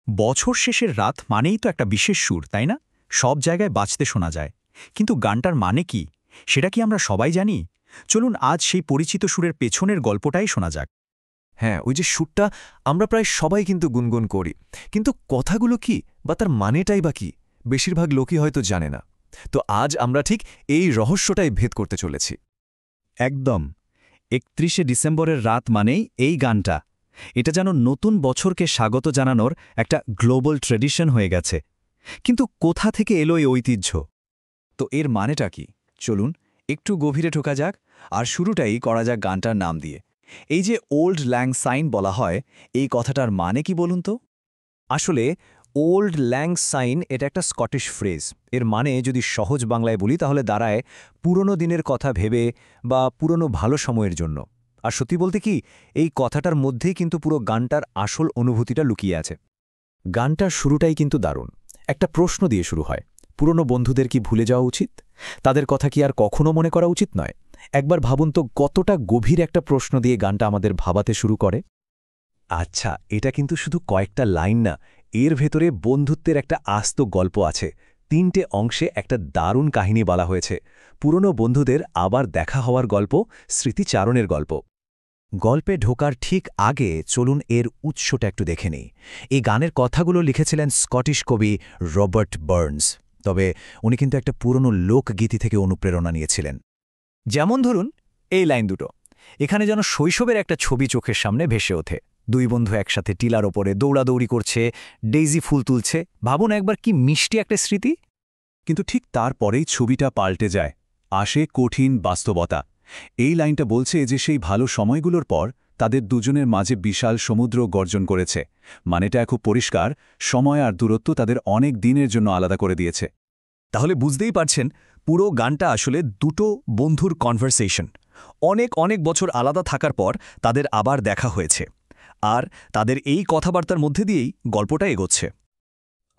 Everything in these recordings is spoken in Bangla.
বছর শেষের রাত মানেই তো একটা বিশেষ সুর, তাই না? সব জায়গায় বাজতে শোনা যায়। কিন্তু গানটার মানে কি, সেটা কি আমরা সবাই জানি? চলুন আজ সেই পরিচিত সুরের পেছনের গল্পটাই শোনা যাক। হ্যাঁ, ওই যে সুরটা আমরা প্রায় সবাই কিন্তু গুনগুন করি। কিন্তু কথাগুলো কি বা তার মানেটাই বা কি বেশিরভাগ লোকই হয়তো জানে না। তো আজ আমরা ঠিক এই রহস্যটাই ভেদ করতে চলেছি। একদম। ৩১শে ডিসেম্বরের রাত মানেই এই গানটা। এটা যেন নতুন বছরকে স্বাগত জানানোর একটা গ্লোবাল ট্র্যাডিশন হয়ে গেছে। কিন্তু কোথা থেকে এলো এই ঐতিহ্য? তো এর মানেটা কি? চলুন একটু গভীরে ঢোকা যাক, আর শুরুটাই করা যাক গানটার নাম দিয়ে। এই যে ওল্ড ল্যাং সাইন বলা হয়, এই কথাটার মানে কি বলুন তো? আসলে ওল্ড ল্যাং সাইন এটা একটা স্কটিশ ফ্রেজ। এর মানে যদি সহজ বাংলায় বলি তাহলে দাঁড়ায় পুরনো দিনের কথা ভেবে বা পুরনো ভালো সময়ের জন্য। আর সত্যি বলতে কি, এই কথাটার মধ্যেই কিন্তু পুরো গানটার আসল অনুভূতিটা লুকিয়ে আছে। গানটার শুরুটাই কিন্তু দারুণ। একটা প্রশ্ন দিয়ে শুরু হয়, পুরনো বন্ধুদের কি ভুলে যাওয়া উচিত? তাদের কথা কি আর কখনো মনে করা উচিত নয়? একবার ভাবুন তো কতটা গভীর একটা প্রশ্ন দিয়ে গানটা আমাদের ভাবাতে শুরু করে। আচ্ছা, এটা কিন্তু শুধু কয়েকটা লাইন না, এর ভেতরে বন্ধুত্বের একটা আস্ত গল্প আছে। ৩টে অংশে একটা দারুণ কাহিনী বলা হয়েছে। পুরনো বন্ধুদের আবার দেখা হওয়ার গল্প, স্মৃতিচারণের গল্প। গল্পে ঢোকার ঠিক আগে চলুন এর উৎসটা একটু দেখে নিই। এই গানের কথাগুলো লিখেছিলেন স্কটিশ কবি রবার্ট বার্নস। তবে উনি কিন্তু একটা পুরনো লোকগীতি থেকে অনুপ্রেরণা নিয়েছিলেন। যেমন ধরুন এই লাইন দুটো। এখানে যেন শৈশবের একটা ছবি চোখের সামনে ভেসে ওঠে। দুই বন্ধু একসাথে টিলার ওপরে দৌড়াদৌড়ি করছে, ডেইজি ফুল তুলছে। ভাবুন একবার কি মিষ্টি একটা স্মৃতি। কিন্তু ঠিক তারপরেই ছবিটা পাল্টে যায়। আসে কঠিন বাস্তবতা। এই লাইনটা বলছে যে সেই ভালো সময়গুলোর পর তাদের দুজনের মাঝে বিশাল সমুদ্র গর্জন করেছে। মানেটা খুব পরিষ্কার, সময় আর দূরত্ব তাদের অনেক দিনের জন্য আলাদা করে দিয়েছে। তাহলে বুঝতেই পারছেন, পুরো গানটা আসলে দুটো বন্ধুর কনভারসেশন। অনেক অনেক বছর আলাদা থাকার পর তাদের আবার দেখা হয়েছে, আর তাদের এই কথাবার্তার মধ্যে দিয়েই গল্পটা এগোচ্ছে।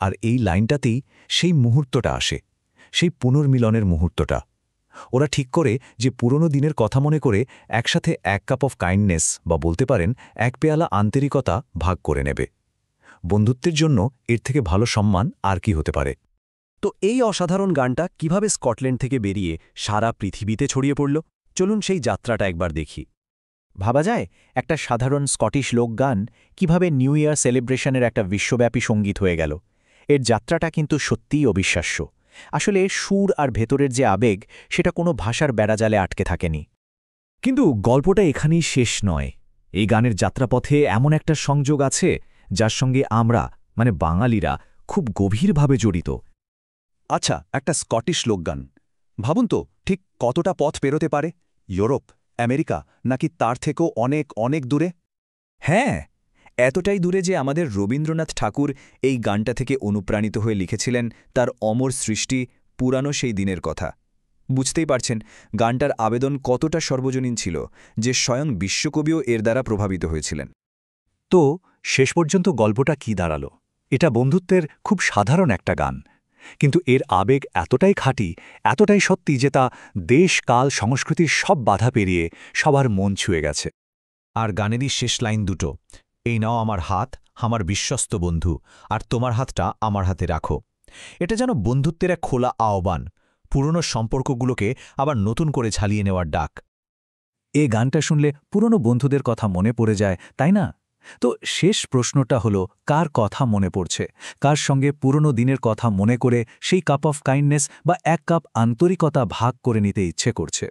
আর এই লাইনটাতেই সেই মুহূর্তটা আসে, সেই পুনর্মিলনের মুহূর্তটা। ওরা ঠিক করে যে পুরনো দিনের কথা মনে করে একসাথে এক কাপ অফ কাইন্ডনেস বা বলতে পারেন এক পেয়ালা আন্তরিকতা ভাগ করে নেবে। বন্ধুত্বের জন্য এর থেকে ভালো সম্মান আর কি হতে পারে? তো এই অসাধারণ গানটা কিভাবে স্কটল্যান্ড থেকে বেরিয়ে সারা পৃথিবীতে ছড়িয়ে পড়ল, চলুন সেই যাত্রাটা একবার দেখি। ভাবা যায় একটা সাধারণ স্কটিশ লোকগান কিভাবে নিউ ইয়ার সেলিব্রেশনের একটা বিশ্বব্যাপী সঙ্গীত হয়ে গেল। এর যাত্রাটা কিন্তু সত্যিই অবিশ্বাস্য। আসলে এর সুর আর ভেতরের যে আবেগ, সেটা কোনো ভাষার বেড়াজালে আটকে থাকেনি। কিন্তু গল্পটা এখানেই শেষ নয়। এই গানের যাত্রাপথে এমন একটা সংযোগ আছে যার সঙ্গে আমরা মানে বাঙালিরা খুব গভীরভাবে জড়িত। আচ্ছা, একটা স্কটিশ লোকগান। ভাবুন তো ঠিক কতটা পথ পেরোতে পারে? ইউরোপ, আমেরিকা, নাকি তার থেকেও অনেক অনেক দূরে? হ্যাঁ, এতটাই দূরে যে আমাদের রবীন্দ্রনাথ ঠাকুর এই গানটা থেকে অনুপ্রাণিত হয়ে লিখেছিলেন তার অমর সৃষ্টি পুরানো সেই দিনের কথা। বুঝতেই পারছেন গানটার আবেদন কতটা সর্বজনীন ছিল, যে স্বয়ং বিশ্বকবিও এর দ্বারা প্রভাবিত হয়েছিলেন। তো শেষ পর্যন্ত গল্পটা কি দাঁড়ালো? এটা বন্ধুত্বের খুব সাধারণ একটা গান, কিন্তু এর আবেগ এতটাই খাঁটি, এতটাই সত্যি যে তা দেশ, কাল, সংস্কৃতির সব বাধা পেরিয়ে সবার মন ছুঁয়ে গেছে। আর গানেরই শেষ লাইন দুটো, এই নাও আমার হাত, আমার বিশ্বস্ত বন্ধু, আর তোমার হাতটা আমার হাতে রাখো। এটা যেন বন্ধুত্বের এক খোলা আহ্বান, পুরনো সম্পর্কগুলোকে আবার নতুন করে ঝালিয়ে নেওয়ার ডাক। এ গানটা শুনলে পুরনো বন্ধুদের কথা মনে পড়ে যায়, তাই না? তো শেষ প্রশ্নটা হলো, কার কথা মনে পড়ছে? কার সঙ্গে পুরনো দিনের কথা মনে করে সেই কাপ অফ কাইন্ডনেস বা এক কাপ আন্তরিকতা ভাগ করে নিতে ইচ্ছে করছে?